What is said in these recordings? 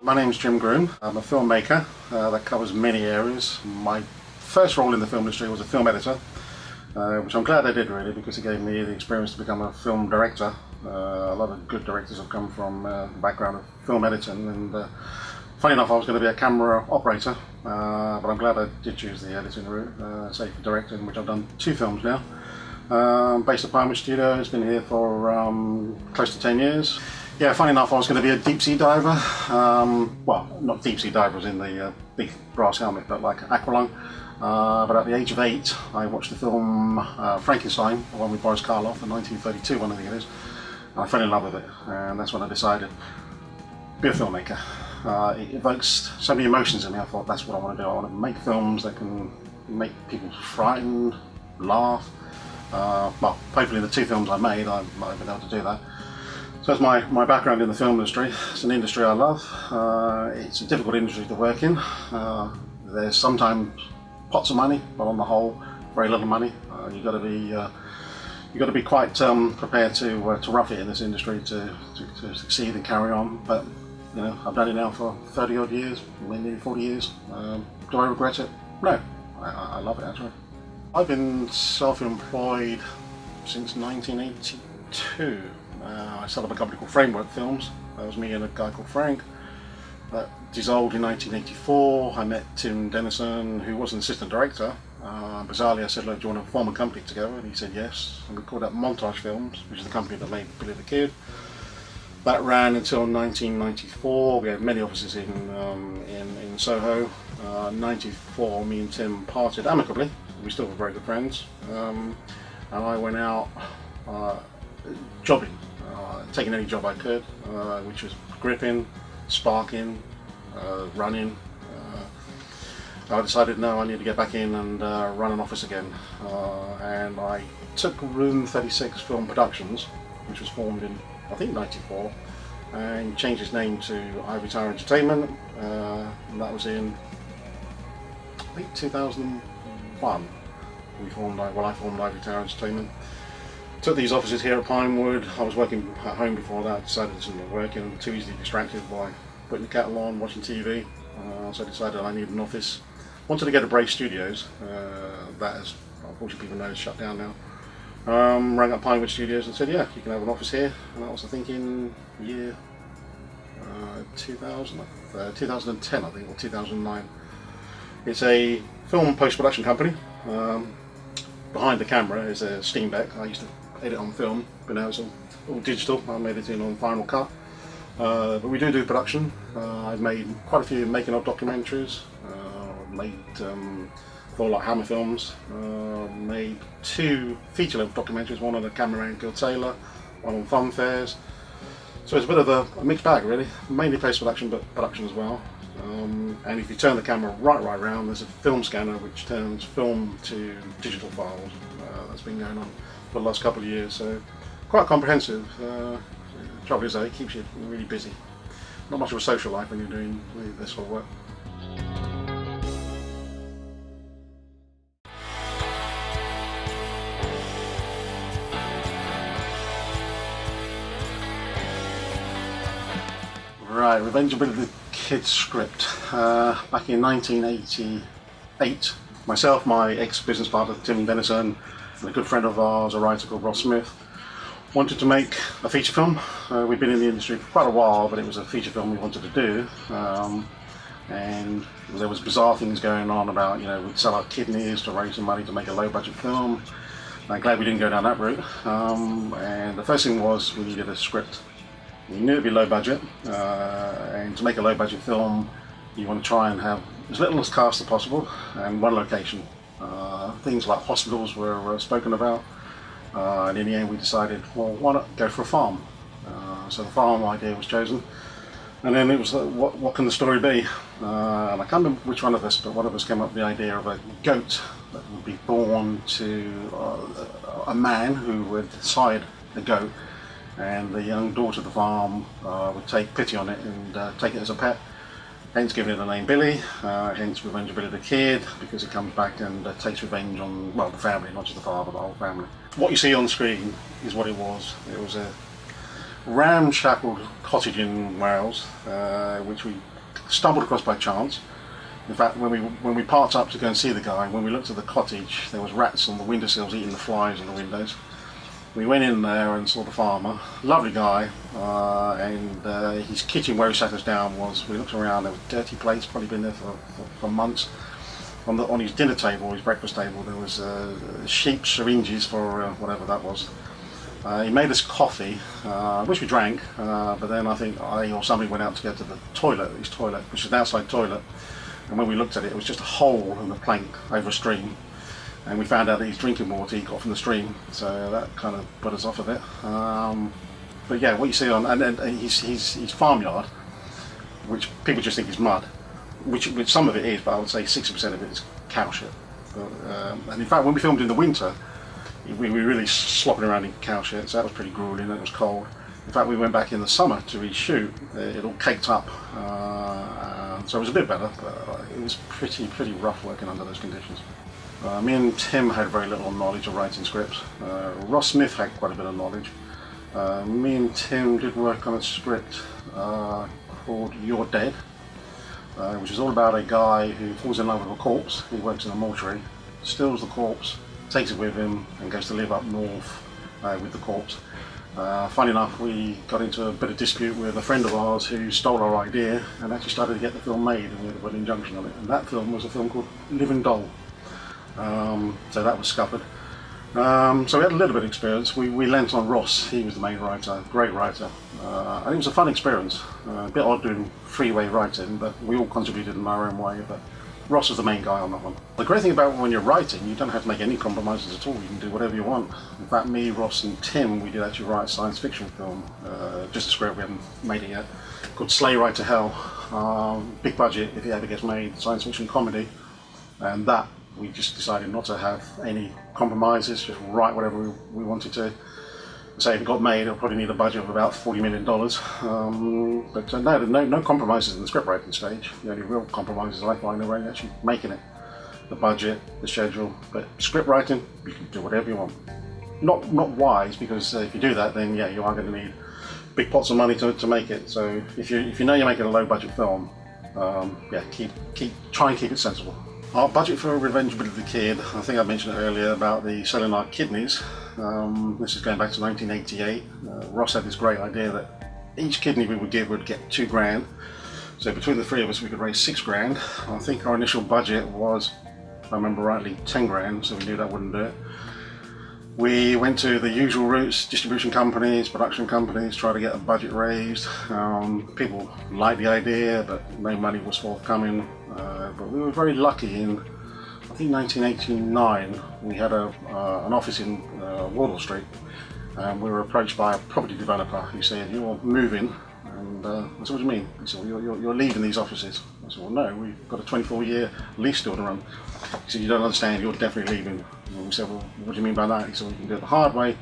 My name's Jim Groom. I'm a filmmaker that covers many areas. My first role in the film industry was a film editor, which I'm glad I did really, because it gave me the experience to become a film director. A lot of good directors have come from the background of film editing, and funny enough I was going to be a camera operator, but I'm glad I did choose the editing route, say for directing, which I've done 2 films now. Based at Pinewood Studios, been here for close to 10 years. Yeah, funny enough, I was going to be a deep sea diver. Well, not deep sea diver as in the big brass helmet, but like aqualung. But at the age of 8, I watched the film Frankenstein, the one with Boris Karloff, the 1932 one I think it is. And I fell in love with it, and that's when I decided to be a filmmaker. It evokes so many emotions in me. I thought that's what I want to do. I want to make films that can make people frightened, laugh. Well, hopefully the 2 films I made, I might have been able to do that. So that's my background in the film industry. It's an industry I love. It's a difficult industry to work in. There's sometimes pots of money, but on the whole, very little money. You've got to be quite prepared to rough it in this industry to succeed and carry on. But you know, I've done it now for 30 odd years, maybe 40 years. Do I regret it? No, I love it actually. I've been self-employed since 1982. I set up a company called Framework Films. That was me and a guy called Frank. That dissolved in 1984. I met Tim Dennison, who was an assistant director. Bizarrely, I said, look, do you want to form a company together? And he said yes. And we called that Montage Films, which is the company that made Billy the Kid. That ran until 1994. We had many offices in Soho. 94, me and Tim parted amicably. We still were very good friends. And I went out jobbing, taking any job I could, which was gripping, sparking, running. I decided no, I need to get back in and run an office again, and I took Room 36 Film Productions, which was formed in I think 94, and changed its name to Ivory Towers Entertainment, and that was in I think 2001. I formed Ivory Towers Entertainment. Took these offices here at Pinewood. I was working at home before that. Decided this wasn't working. Too easily distracted by putting the kettle on, watching TV. So I decided I needed an office. Wanted to go to Brave Studios. That is, unfortunately, people know it's shut down now. Rang up Pinewood Studios and said, yeah, you can have an office here. And that was, I think, in year 2010, I think, or 2009. It's a film post-production company. Behind the camera is a Steam Deck. I used to edit on film, but now it's all digital. I'm editing on Final Cut. But we do production. I've made quite a few making of documentaries. Made 4 like Hammer films. Made 2 feature-length documentaries, one on a cameraman Gil Taylor, one on fun fairs. So it's a bit of a mixed bag really, mainly post-production but production as well. And if you turn the camera right around, there's a film scanner which turns film to digital files. That's been going on for the last couple of years, so quite comprehensive. The trouble is though, it keeps you really busy. Not much of a social life when you're doing this sort of work. Right, Revenge of Billy the Kid script. Back in 1988, myself, my ex-business partner Tim Dennison, and a good friend of ours, a writer called Ross Smith, wanted to make a feature film. We'd been in the industry for quite a while, but it was a feature film we wanted to do. And there was bizarre things going on about, you know, we'd sell our kidneys to raise some money to make a low-budget film. I'm glad we didn't go down that route. And the first thing was we needed a script. We knew it'd be low budget, and to make a low budget film you want to try and have as little as cast as possible and one location. Things like hospitals were spoken about, and in the end we decided, well, why not go for a farm? So the farm idea was chosen, and then it was what can the story be? And I can't remember which one of us, but one of us came up with the idea of a goat that would be born to a man who would side the goat, and the young daughter of the farm would take pity on it and take it as a pet, hence giving it the name Billy, hence Revenge of Billy the Kid, because it comes back and takes revenge on, well, the family, not just the father, the whole family. What you see on screen is what it was. It was a ramshackle cottage in Wales, which we stumbled across by chance. In fact, when we parked up to go and see the guy, when we looked at the cottage, there was rats on the windowsills eating the flies on the windows. We went in there and saw the farmer, lovely guy, and his kitchen where he sat us down was, we looked around, there was dirty plates, probably been there for months. On his dinner table, his breakfast table, there was sheep syringes for whatever that was. He made us coffee, which we drank, but then I think I or somebody went out to go to the toilet, his toilet, which is an outside toilet, and when we looked at it, it was just a hole in the plank over a stream. And we found out that his drinking water he got from the stream, so that kind of put us off a bit. But yeah, what you see on and his farmyard, which people just think is mud, which some of it is, but I would say 60% of it is cow shit. And in fact, when we filmed in the winter, we were really slopping around in cow shit, so that was pretty grueling. It was cold. In fact, we went back in the summer to reshoot. It all caked up, so it was a bit better, but it was pretty rough working under those conditions. Me and Tim had very little knowledge of writing scripts. Ross Smith had quite a bit of knowledge. Me and Tim did work on a script called You're Dead, which is all about a guy who falls in love with a corpse. He works in a mortuary, steals the corpse, takes it with him, and goes to live up north with the corpse. Funny enough, we got into a bit of dispute with a friend of ours who stole our idea and actually started to get the film made, and we had to put an injunction on it. And that film was a film called Living Doll. So that was scuppered. So we had a little bit of experience. We lent on Ross. He was the main writer, great writer. And it was a fun experience. A bit odd doing freeway writing, but we all contributed in our own way. But Ross was the main guy on that one. The great thing about when you're writing, you don't have to make any compromises at all. You can do whatever you want. In fact, me, Ross and Tim, we did actually write a science fiction film, just a script, we haven't made it yet, called Sleigh Ride to Hell. Big budget, if it ever gets made, science fiction comedy. And that, we just decided not to have any compromises, just write whatever we wanted to. So if it got made, it'll probably need a budget of about $40 million. But no compromises in the script writing stage. The only real compromises I find are when actually making it. The budget, the schedule, but script writing, you can do whatever you want. Not wise, because if you do that, then yeah, you are going to need big pots of money to make it. So if you know you're making a low budget film, yeah, try and keep it sensible. Our budget for Revenge of the Kid, I think I mentioned it earlier about the selling our kidneys. This is going back to 1988. Ross had this great idea that each kidney we would give would get $2,000. So between the three of us we could raise $6,000. I think our initial budget was, if I remember rightly, $10,000, so we knew that wouldn't do it. We went to the usual routes, distribution companies, production companies, tried to get a budget raised. People liked the idea, but no money was forthcoming. But we were very lucky in, I think 1989, we had an office in Wardour Street, and we were approached by a property developer who said, "You're moving," and I said, "What do you mean?" He said, "Well, you're leaving these offices." I said, "Well, no, we've got a 24-year lease still to run." He said, "You don't understand, you're definitely leaving." And we said, "Well, what do you mean by that?" He said, "We can do it the hard way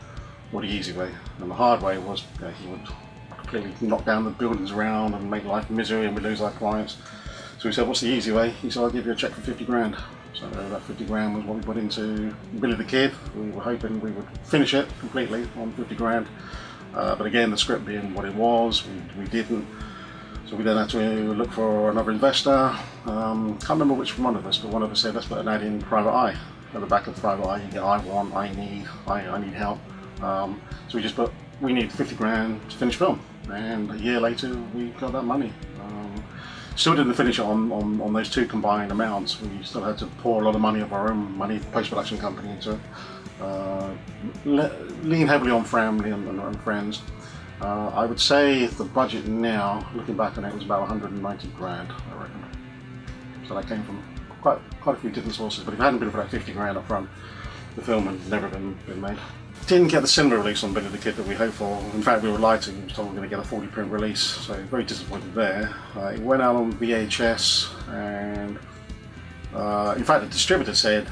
or the easy way." And the hard way was he would completely knock down the buildings around and make life misery, and we lose our clients. So we said, "What's the easy way?" He said, "I'll give you a check for $50,000. So that $50,000 was what we put into Billy the Kid. We were hoping we would finish it completely on $50,000. But again, the script being what it was, we didn't. So we then had to look for another investor. Can't remember which one of us, but one of us said, "Let's put an ad in Private Eye." At the back of the Private Eye, you get "I want," "I need," I need help. So we just put, we need $50,000 to finish film. And a year later, we got that money. Still didn't finish it on those two combined amounts. We still had to pour a lot of money of our own money, post-production company, into it. Lean heavily on family and friends. I would say the budget now, looking back on it, was about $190,000, I reckon. So that came from quite a few different sources, but if it hadn't been for that $50,000 up front, the film had never been made. Didn't get the cinema release on Billy the Kid that we hoped for. In fact, we were lied to. We were told we were going to get a 40 print release, so very disappointed there. It went out on VHS, and in fact, the distributor said,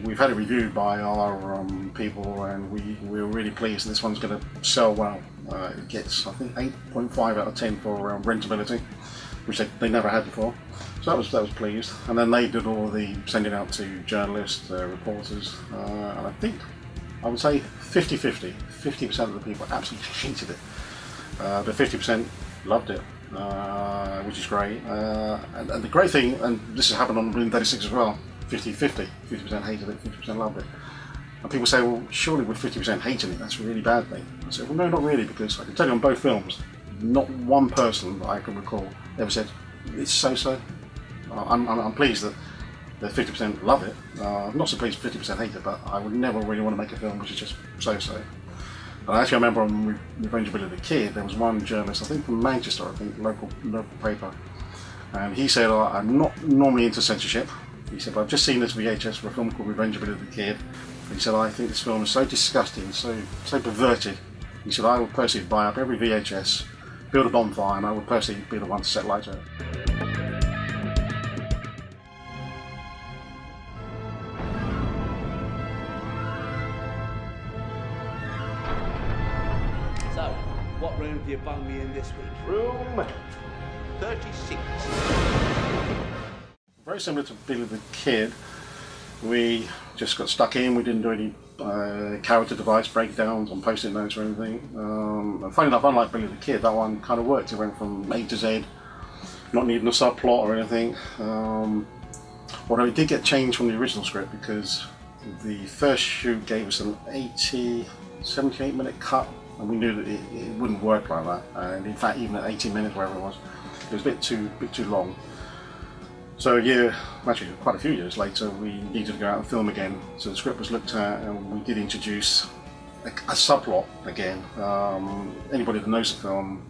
"We've had it reviewed by our people, and we were really pleased. This one's going to sell well." It gets, I think, 8.5 out of 10 for rentability, which they never had before. So that was pleased. And then they did all the sending out to journalists, reporters, and I think, I would say 50-50. 50% of the people absolutely hated it, but 50% loved it. which is great. And the great thing, and this has happened on Balloon 36 as well, 50-50, 50% hated it, 50% loved it. And people say, well, surely with 50% hating it, that's a really bad thing. I said, well, no, not really, because I can tell you on both films, not one person that I can recall ever said, it's so-so. I'm pleased that the 50% love it. I'm not so pleased 50% hate it, but I would never really want to make a film which is just so-so. And actually, I remember on Revenge of Billy the Kid, there was one journalist, I think from Manchester, I think, local paper, and he said, I'm not normally into censorship. He said, but I've just seen this VHS for a film called Revenge of Billy the Kid. He said, I think this film is so disgusting, so perverted. He said, I would personally buy up every VHS, build a bonfire, and I would personally be the one to set light to it. So, what room have you bung me in this week? Room 36. Very similar to Billy the Kid. We just got stuck in, we didn't do any character device breakdowns on post-it notes or anything. And funny enough, unlike Billy the Kid, that one kind of worked. It went from A to Z, not needing a subplot or anything. Although it did get changed from the original script because the first shoot gave us an 78-minute cut, and we knew that it wouldn't work like that. And in fact, even at 18 minutes, wherever it was a bit too long. So a year, actually quite a few years later, we needed to go out and film again. So the script was looked at, and we did introduce a subplot again. Anybody that knows the film,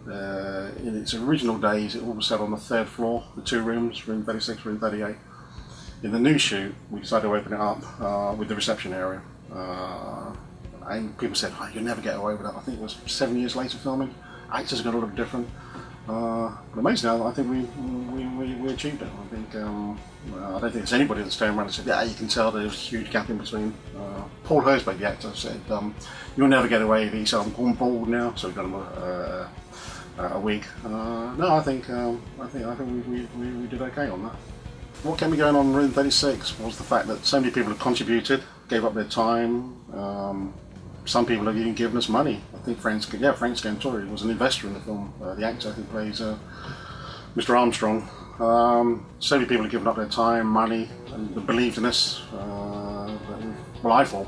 in its original days, it all was set on the third floor, the two rooms, room 36, room 38. In the new shoot, we decided to open it up with the reception area. And people said, oh, you'll never get away with that. I think it was 7 years later filming. Actors are going to look different. But amazingly, I think we achieved it. I think I don't think there's anybody that's turned around and said, yeah, you can tell there's a huge gap in between. Paul Herzberg, the actor, said, you'll never get away with it. He said, I'm going bald now, so we've got him a wig. No, I think we did okay on that. What kept me going on Room 36 was the fact that so many people have contributed, gave up their time. Some people have even given us money. I think Frank Scantori was an investor in the film, the actor who plays Mr. Armstrong. So many people have given up their time, money, and believed in us. Well, I thought.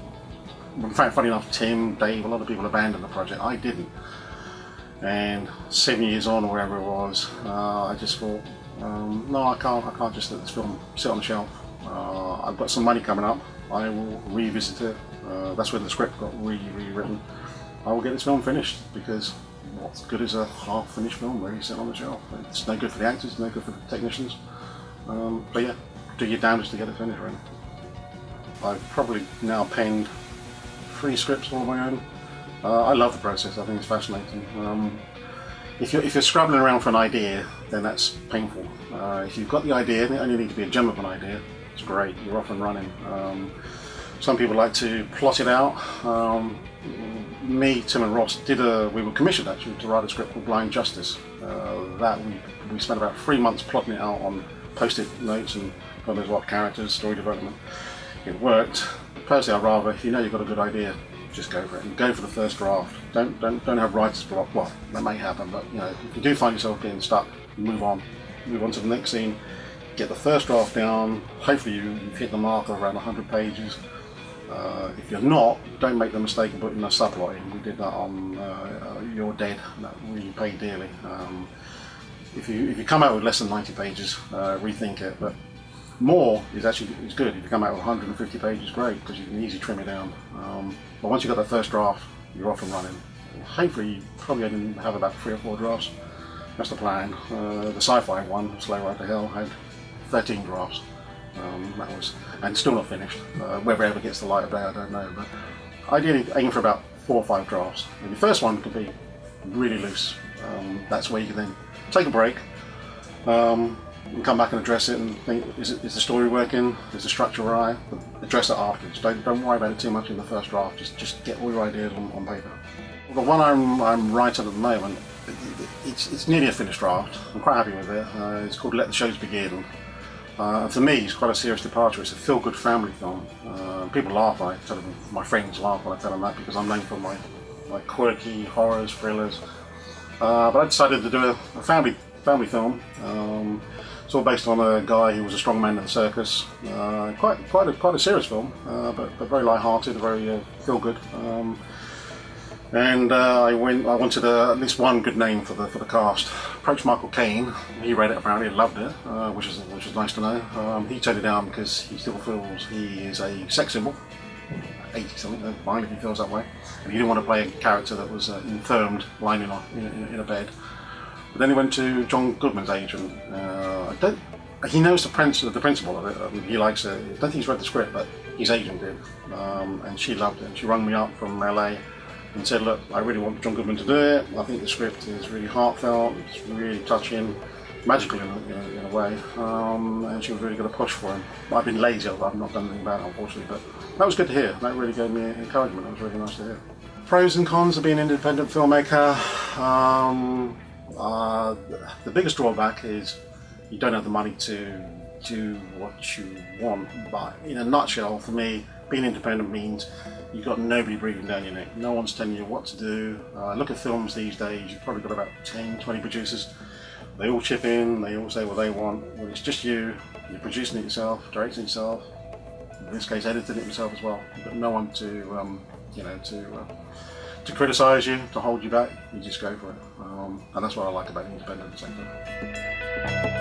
In fact, funny enough, Tim, Dave, a lot of people abandoned the project. I didn't. And 7 years on, or wherever it was, I just thought, no, I can't just let this film sit on the shelf. I've got some money coming up. I will revisit it. That's when the script got rewritten. I will get this film finished, because what's good is a half-finished film really sitting on the shelf. It's no good for the actors, no good for the technicians. But yeah, do your damnedest to get it finished, really. I've probably now penned 3 scripts all on my own. I love the process. I think it's fascinating. If you're scrabbling around for an idea, then that's painful. If you've got the idea, and it only needs to be a gem of an idea, it's great. You're off and running. Some people like to plot it out. Me, Tim and Ross we were commissioned actually to write a script called Blind Justice. That we spent about 3 months plotting it out on post-it notes and God knows what, characters, story development. It worked. Personally, I'd rather, if you know you've got a good idea, just go for it and go for the first draft. Don't have writer's block. Well, that may happen, but you know, if you do find yourself getting stuck, move on to the next scene. Get the first draft down. Hopefully you've hit the mark of around 100 pages. If you're not, don't make the mistake of putting a subplot in. We did that on You're Dead. That really paid dearly. If you come out with less than 90 pages, rethink it. But more is good. If you come out with 150 pages, great, because you can easily trim it down. But once you've got that first draft, you're off and running. Hopefully, you probably only have about 3 or 4 drafts. That's the plan. The sci-fi one, Slow Ride to Hell, had 13 drafts. That was, and still not finished. Whether it ever gets the light of day, I don't know. But ideally, aim for about 4 or 5 drafts. And the first one could be really loose. That's where you can then take a break, and come back and address it and think: is the story working? Is the structure right? But address it afterwards. Don't worry about it too much in the first draft. Just get all your ideas on paper. The one I'm writing at the moment, it's nearly a finished draft. I'm quite happy with it. It's called Let the Shows Begin. For me, it's quite a serious departure. It's a feel-good family film. People laugh when I tell them, my friends laugh when I tell them that, because I'm known for my quirky horrors, thrillers. But I decided to do a family family film. It's all based on a guy who was a strongman in the circus. Quite a serious film, but very light-hearted, very feel-good. I wanted at least one good name for the cast. Approached Michael Caine. He read it apparently and loved it, which was nice to know. He turned it down because he still feels he is a sex symbol. 80 something, fine if he feels that way. And he didn't want to play a character that was infirmed, lying in a bed. But then he went to John Goodman's agent. He knows the principle of it. He likes it. I don't think he's read the script, but his agent did, and she loved it. She rang me up from LA and said, "Look, I really want John Goodman to do it. I think the script is really heartfelt. It's really touching, magical in a way." And she was really going to push for him. I've been lazy. I've not done anything about it, unfortunately, but that was good to hear. That really gave me encouragement. That was really nice to hear. Pros and cons of being an independent filmmaker. The biggest drawback is you don't have the money to do what you want. But in a nutshell, for me, being independent means you've got nobody breathing down your neck. No one's telling you what to do. Look at films these days, you've probably got about 10, 20 producers. They all chip in, they all say what they want. Well, it's just you're producing it yourself, directing it yourself, in this case editing it yourself as well. You've got no one to criticise you, to hold you back. You just go for it. And that's what I like about the independent sector.